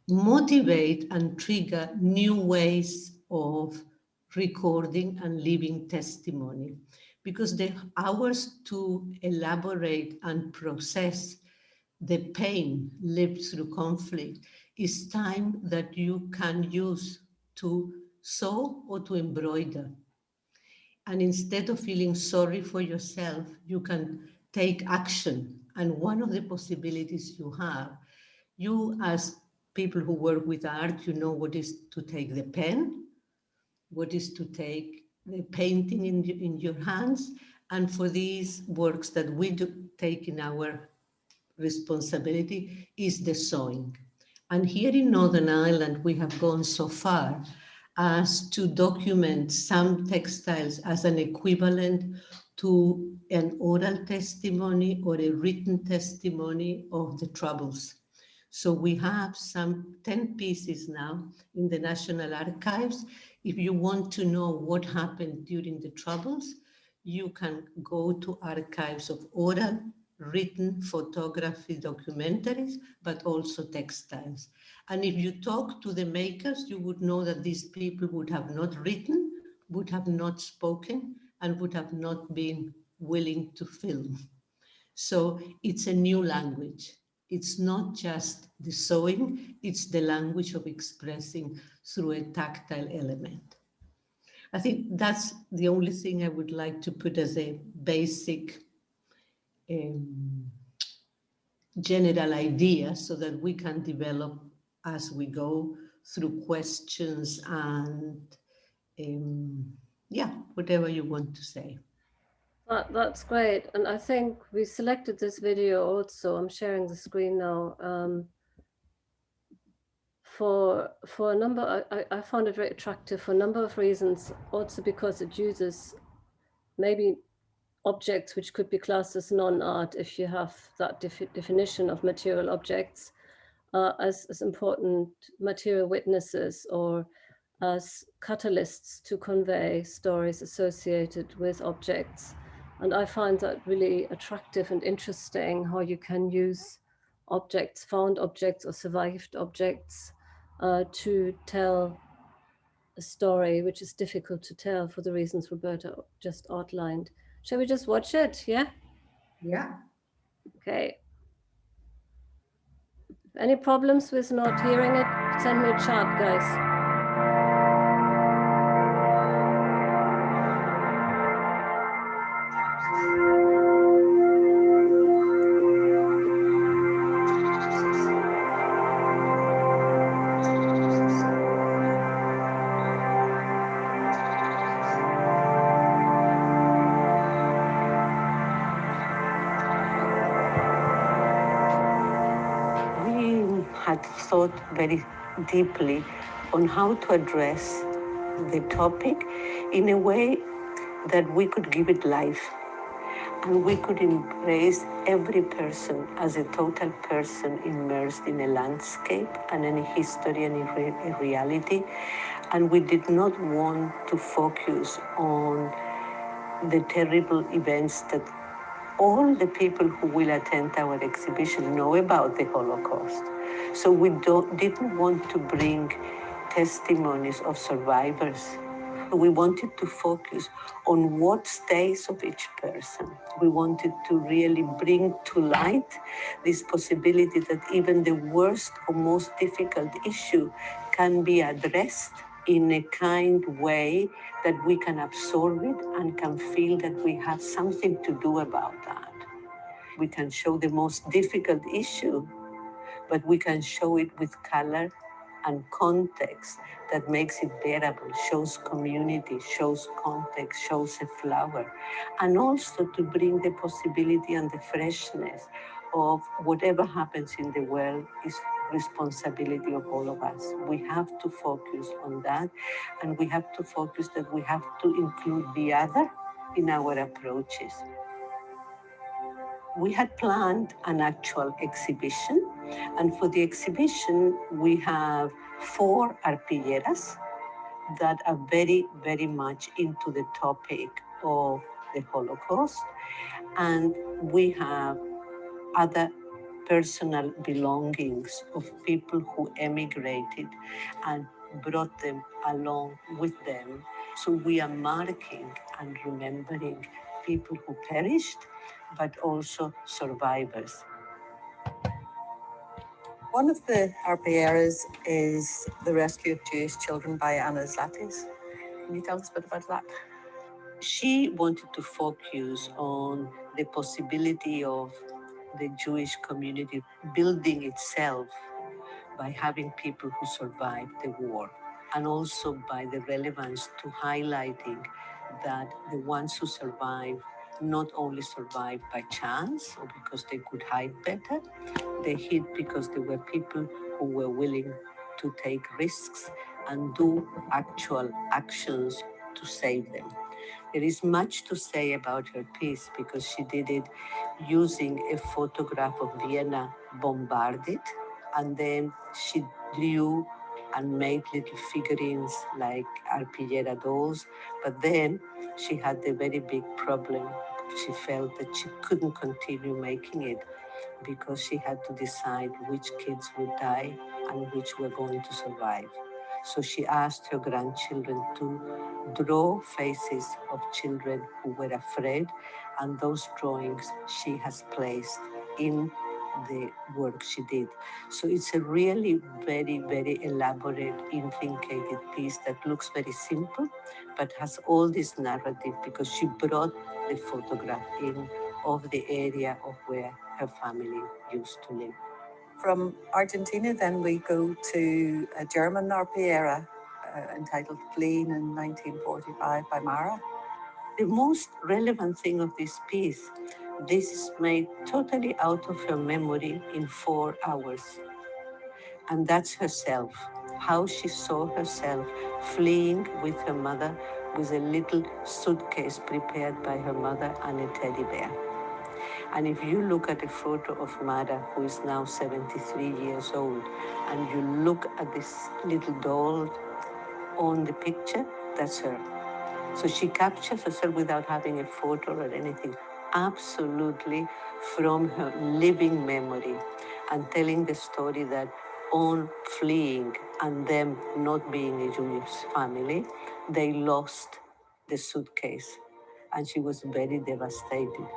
motivate and trigger new ways of recording and living testimony, because the hours to elaborate and process the pain lived through conflict is time that you can use to sew or to embroider. And instead of feeling sorry for yourself, you can take action. And one of the possibilities you have, you as people who work with art, you know what is to take the pen, what is to take the painting in your hands. And for these works that we do take in our responsibility is the sewing. And here in Northern Ireland, we have gone so far as to document some textiles as an equivalent to an oral testimony or a written testimony of the Troubles. So we have some 10 pieces now in the National Archives. If you want to know what happened during the Troubles, you can go to archives of oral, written, photography, documentaries, but also textiles. And if you talk to the makers, you would know that these people would have not written, would have not spoken, and would have not been willing to film. So it's a new language. It's not just the sewing, it's the language of expressing through a tactile element. I think that's the only thing I would like to put as a basic general idea so that we can develop as we go through questions and yeah, whatever you want to say. That's great. And I think we selected this video also, I'm sharing the screen now, for a number, I found it very attractive for a number of reasons, also because it uses maybe objects which could be classed as non-art if you have that definition of material objects as important material witnesses or as catalysts to convey stories associated with objects. And I find that really attractive and interesting, how you can use objects, found objects or survived objects to tell a story which is difficult to tell for the reasons Roberta just outlined. Shall we just watch it? Yeah? Yeah. Okay. Any problems with not hearing it? Send me a chat, guys. We had thought very deeply on how to address the topic in a way that we could give it life and we could embrace every person as a total person immersed in a landscape and in a history and in a reality. And we did not want to focus on the terrible events that all the people who will attend our exhibition know about the Holocaust. So we didn't want to bring testimonies of survivors. We wanted to focus on what stays of each person. We wanted to really bring to light this possibility that even the worst or most difficult issue can be addressed in a kind way that we can absorb it and can feel that we have something to do about that. We can show the most difficult issue, but we can show it with color and context that makes it bearable, shows community, shows context, shows a flower, and also to bring the possibility and the freshness of whatever happens in the world is responsibility of all of us. We have to focus on that, and we have to focus that we have to include the other in our approaches. We had planned an actual exhibition, and for the exhibition, we have 4 arpilleras that are very, very much into the topic of the Holocaust, and we have other personal belongings of people who emigrated and brought them along with them. So we are marking and remembering people who perished, but also survivors. One of the RPRs is the rescue of Jewish children by Anna Zlatis. Can you tell us a bit about that? She wanted to focus on the possibility of the Jewish community building itself by having people who survived the war, and also by the relevance to highlighting that the ones who survived not only survived by chance or because they could hide better, they hid because there were people who were willing to take risks and do actual actions to save them. There is much to say about her piece because she did it using a photograph of Vienna bombarded, and then she drew and made little figurines like arpillera dolls. But then she had the very big problem. She felt that she couldn't continue making it because she had to decide which kids would die and which were going to survive. So she asked her grandchildren to draw faces of children who were afraid, and those drawings she has placed in the work she did. So it's a really very, very elaborate, intricate piece that looks very simple, but has all this narrative because she brought the photograph in of the area of where her family used to live. From Argentina, then we go to a German RPR entitled Fleeing in 1945 by Mara. The most relevant thing of this piece, this is made totally out of her memory in 4 hours. And that's herself, how she saw herself fleeing with her mother with a little suitcase prepared by her mother and a teddy bear. And if you look at a photo of Mara, who is now 73 years old, and you look at this little doll on the picture, that's her. So she captures herself without having a photo or anything, absolutely from her living memory, and telling the story that on fleeing and them not being a Jewish family, they lost the suitcase. And she was very devastated.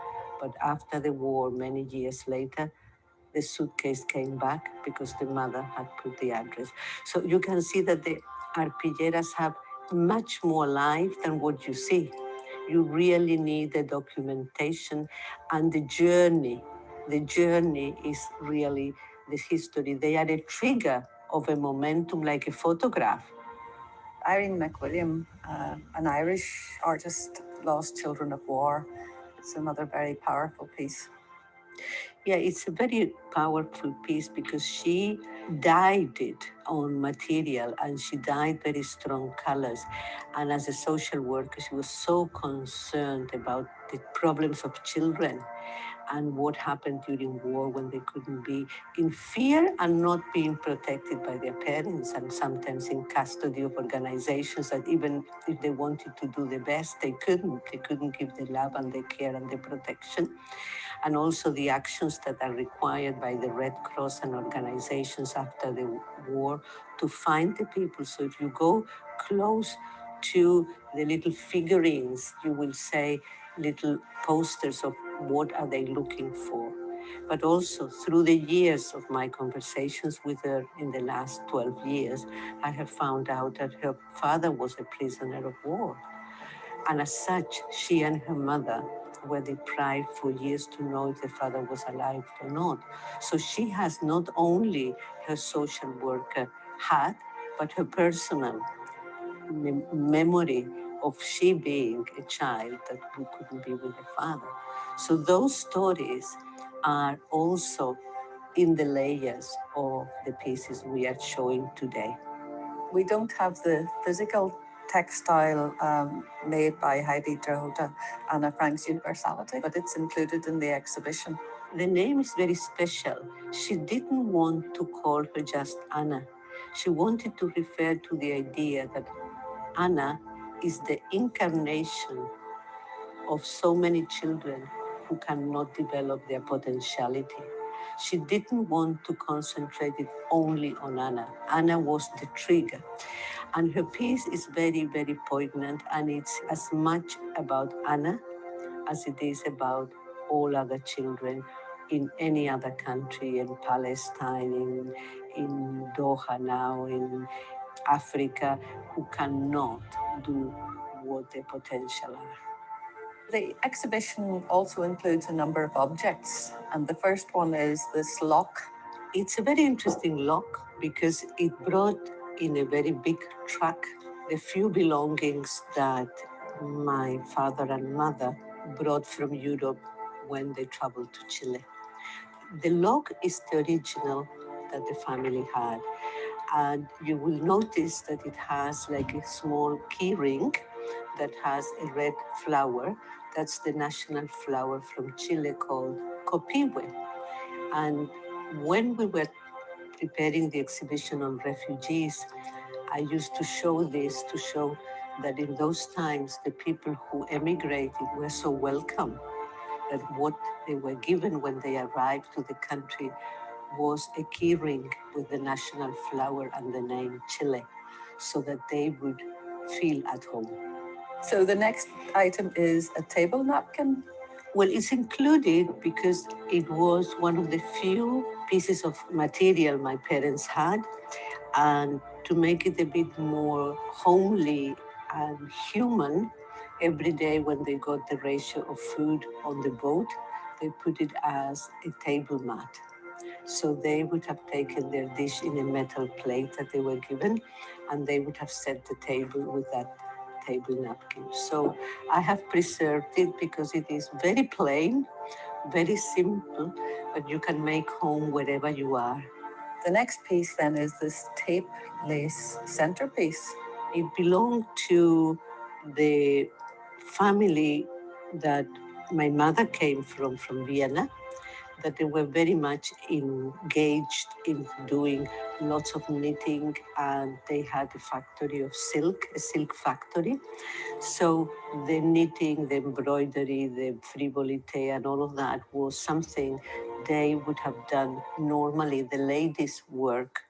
But after the war, many years later, the suitcase came back because the mother had put the address. So you can see that the arpilleras have much more life than what you see. You really need the documentation and the journey. The journey is really the history. They are a trigger of a momentum like a photograph. Irene McWilliam, an Irish artist, lost children of war. It's another very powerful piece. Yeah, it's a very powerful piece because she dyed it on material and she dyed very strong colors. And as a social worker, she was so concerned about the problems of children and what happened during war when they couldn't be in fear and not being protected by their parents, and sometimes in custody of organizations that even if they wanted to do the best, they couldn't. They couldn't give the love and the care and the protection. And also the actions that are required by the Red Cross and organizations after the war to find the people. So if you go close to the little figurines, you will say little posters of what are they looking for. But also through the years of my conversations with her in the last 12 years, I have found out that her father was a prisoner of war. And as such, she and her mother were deprived for years to know if the father was alive or not. So she has not only her social worker hat, but her personal memory of she being a child that who couldn't be with her father. So those stories are also in the layers of the pieces we are showing today. We don't have the physical textile made by Heidi Drahota, Anna Frank's Universality, but it's included in the exhibition. The name is very special. She didn't want to call her just Anna. She wanted to refer to the idea that Anna is the incarnation of so many children who cannot develop their potentiality. She didn't want to concentrate it only on Anna. Anna was the trigger. And her piece is very, very poignant, and it's as much about Anna as it is about all other children in any other country, in Palestine, in Doha now, in Africa, who cannot do what their potential are. The exhibition also includes a number of objects, and the first one is this lock. It's a very interesting lock because it brought in a very big truck the few belongings that my father and mother brought from Europe when they traveled to Chile. The lock is the original that the family had. And you will notice that it has like a small key ring that has a red flower. That's the national flower from Chile called copihue. And when we were preparing the exhibition on refugees, I used to show this to show that in those times, the people who emigrated were so welcome that what they were given when they arrived to the country was a key ring with the national flower and the name Chile, so that they would feel at home. So the next item is a table napkin. Well, it's included because it was one of the few pieces of material my parents had, and to make it a bit more homely and human, every day when they got the ratio of food on the boat, they put it as a table mat. So they would have taken their dish in a metal plate that they were given, and they would have set the table with that table napkin. So I have preserved it because it is very plain, very simple, but you can make home wherever you are. The next piece then is this tape lace centerpiece. It belonged to the family that my mother came from Vienna, that they were very much engaged in doing lots of knitting, and they had a factory of silk, a silk factory. So the knitting, the embroidery, the frivolité, and all of that was something they would have done normally, the ladies' work.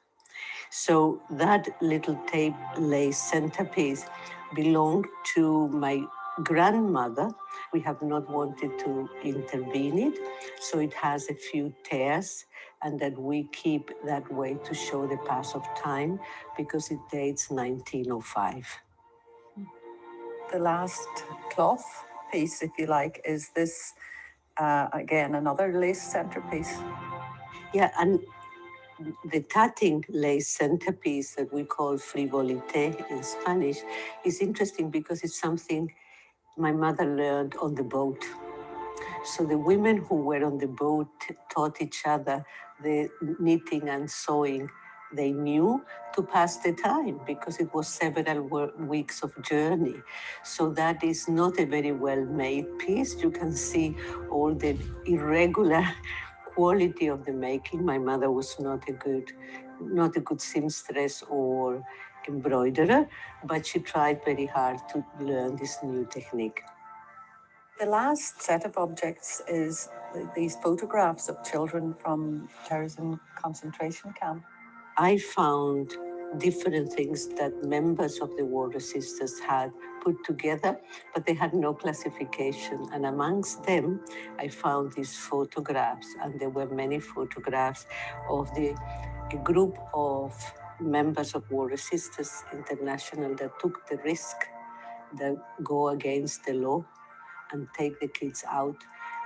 So that little tape lace centerpiece belonged to my grandmother. We have not wanted to intervene it, so it has a few tears, and that we keep that way to show the pass of time because it dates 1905. The last cloth piece, if you like, is this, again, another lace centerpiece. Yeah, and the tatting lace centerpiece that we call frivolité in Spanish is interesting because it's something my mother learned on the boat. So the women who were on the boat taught each other the knitting and sewing they knew to pass the time because it was several weeks of journey. So that is not a very well-made piece. You can see all the irregular quality of the making. My mother was not a good seamstress or embroiderer, but she tried very hard to learn this new technique. The last set of objects is these photographs of children from Terezin concentration camp. I found different things that members of the war resistance had put together, but they had no classification. And amongst them, I found these photographs, and there were many photographs of a group of members of War Resistance International that took the risk, that go against the law and take the kids out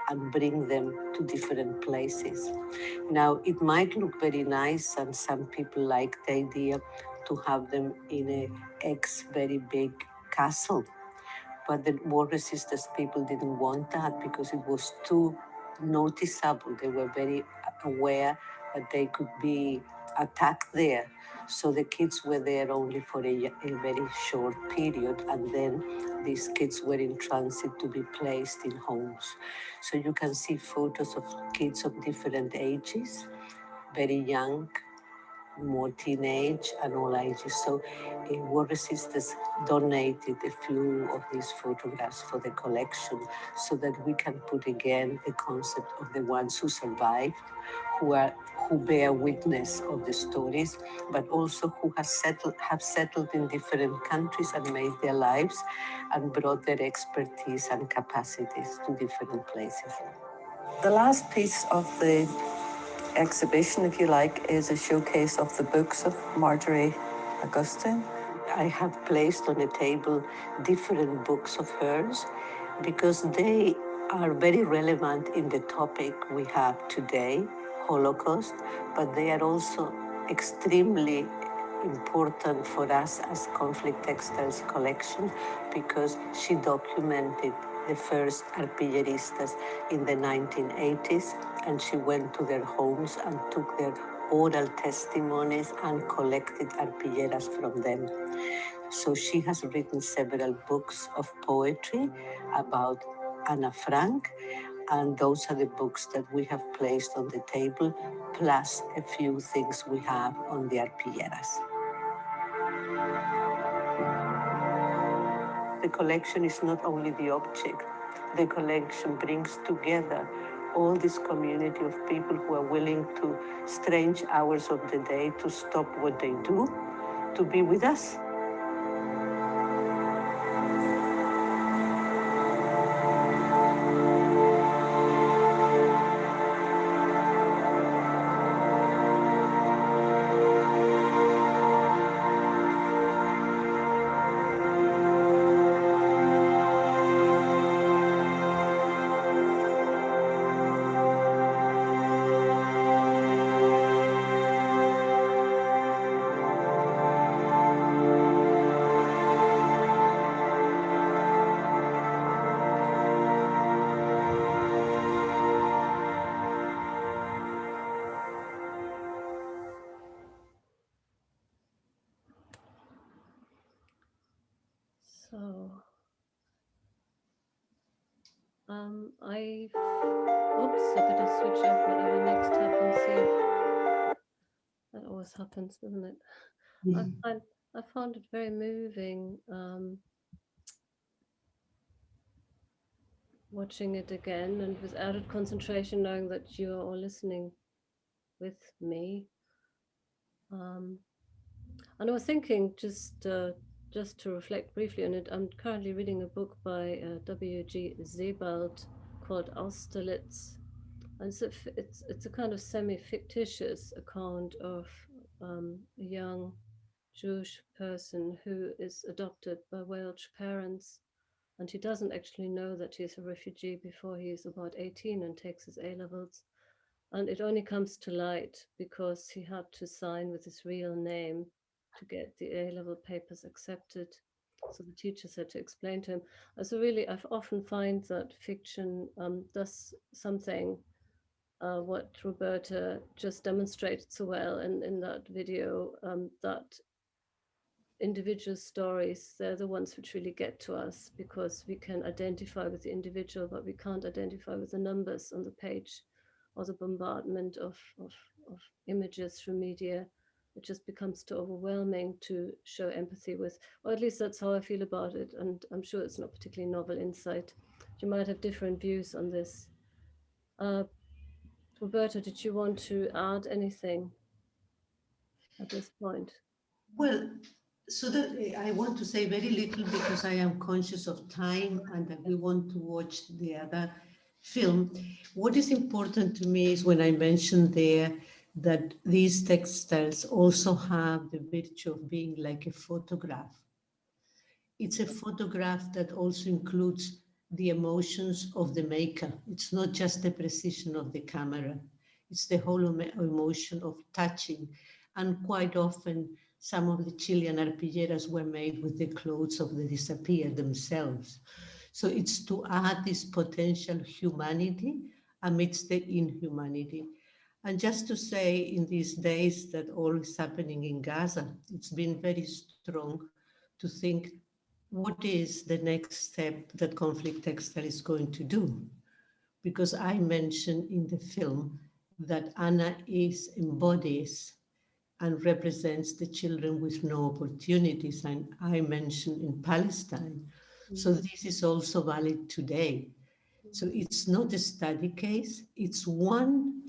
and bring them to different places. Now, it might look very nice, and some people like the idea to have them in a very big castle. But the war resistance people didn't want that because it was too noticeable. They were very aware that they could be attacked there. So the kids were there only for a very short period, and then these kids were in transit to be placed in homes. So you can see photos of kids of different ages, very young, more teenage and all ages. So War Resisters donated a few of these photographs for the collection so that we can put again the concept of the ones who survived, who bear witness of the stories, but also who have settled in different countries and made their lives and brought their expertise and capacities to different places. The last piece of the exhibition, if you like, is a showcase of the books of Marjorie Augustine. I have placed on a table different books of hers because they are very relevant in the topic we have today, Holocaust, but they are also extremely important for us as Conflict Textiles collection because she documented the first arpilleristas in the 1980s, and she went to their homes and took their oral testimonies and collected arpilleras from them. So she has written several books of poetry about Anna Frank, and those are the books that we have placed on the table, plus a few things we have on the arpilleras. The collection is not only the object. The collection brings together all this community of people who are willing to strange hours of the day to stop what they do, to be with us. So, oops, I better switch off whatever next happens here. That always happens, doesn't it? I found it very moving watching it again, and with added concentration, knowing that you are all listening with me. And I was thinking, just to reflect briefly on it, I'm currently reading a book by W.G. Sebald called Austerlitz, and it's a kind of semi-fictitious account of a young Jewish person who is adopted by Welsh parents, and he doesn't actually know that he's a refugee before he's about 18 and takes his A-levels. And it only comes to light because he had to sign with his real name to get the A-level papers accepted. So the teachers had to explain to him. So really, I often find that fiction does something what Roberta just demonstrated so well in that video, that individual stories, they're the ones which really get to us because we can identify with the individual, but we can't identify with the numbers on the page or the bombardment of images from media. It just becomes too overwhelming to show empathy with, or at least that's how I feel about it. And I'm sure it's not particularly novel insight. You might have different views on this. Roberta, did you want to add anything at this point? Well, so that I want to say very little because I am conscious of time and that we want to watch the other film. What is important to me is when I mentioned there that these textiles also have the virtue of being like a photograph. It's a photograph that also includes the emotions of the maker. It's not just the precision of the camera. It's the whole emotion of touching. And quite often, some of the Chilean arpilleras were made with the clothes of the disappeared themselves. So it's to add this potential humanity amidst the inhumanity. And just to say in these days that all is happening in Gaza, it's been very strong to think what is the next step that Conflict Textile is going to do? Because I mentioned in the film that Anna embodies and represents the children with no opportunities. And I mentioned in Palestine. So this is also valid today. So it's not a study case, it's 1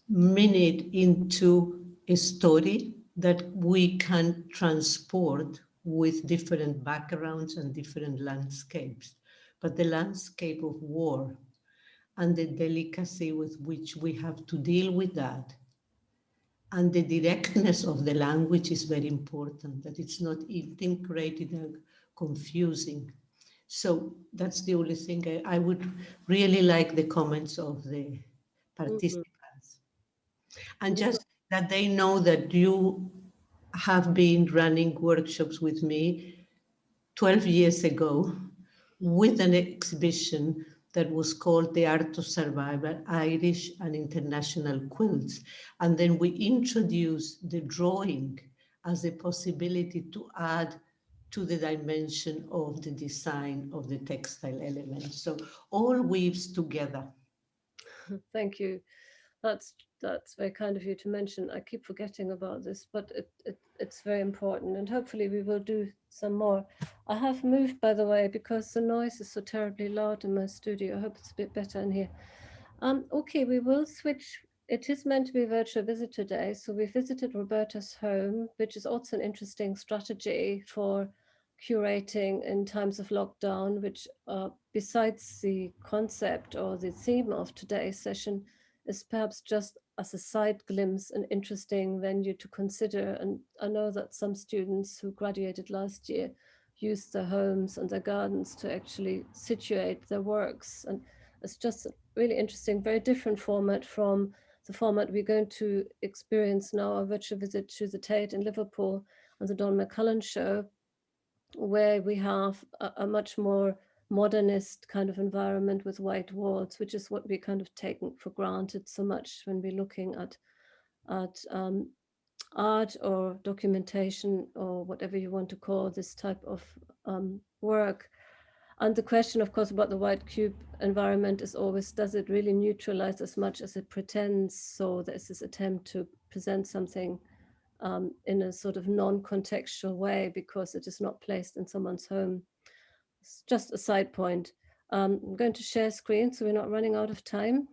minute into a story that we can transport with different backgrounds and different landscapes. But the landscape of war and the delicacy with which we have to deal with that and the directness of the language is very important, that it's not integrated and confusing. So that's the only thing I would really like the comments of the participants. And just that they know that you have been running workshops with me 12 years ago with an exhibition that was called The Art of Survival, Irish and International Quilts. And then we introduced the drawing as a possibility to add to the dimension of the design of the textile elements. So all weaves together. Thank you. That's very kind of you to mention. I keep forgetting about this, but it's very important, and hopefully we will do some more. I have moved, by the way, because the noise is so terribly loud in my studio. I hope it's a bit better in here. Okay, we will switch. It is meant to be a virtual visit today, so we visited Roberta's home, which is also an interesting strategy for curating in times of lockdown, which besides the concept or the theme of today's session, is perhaps just as a side glimpse an interesting venue to consider. And I know that some students who graduated last year used their homes and their gardens to actually situate their works. And it's just a really interesting, very different format from the format we're going to experience now, a virtual visit to the Tate in Liverpool and the Don McCullen show, where we have a much more modernist kind of environment with white walls, which is what we kind of taken for granted so much when we're looking at art or documentation or whatever you want to call this type of work. And the question, of course, about the white cube environment is always, does it really neutralize as much as it pretends? So there's this attempt to present something in a sort of non-contextual way because it is not placed in someone's home. It's just a side point. I'm going to share screen so we're not running out of time.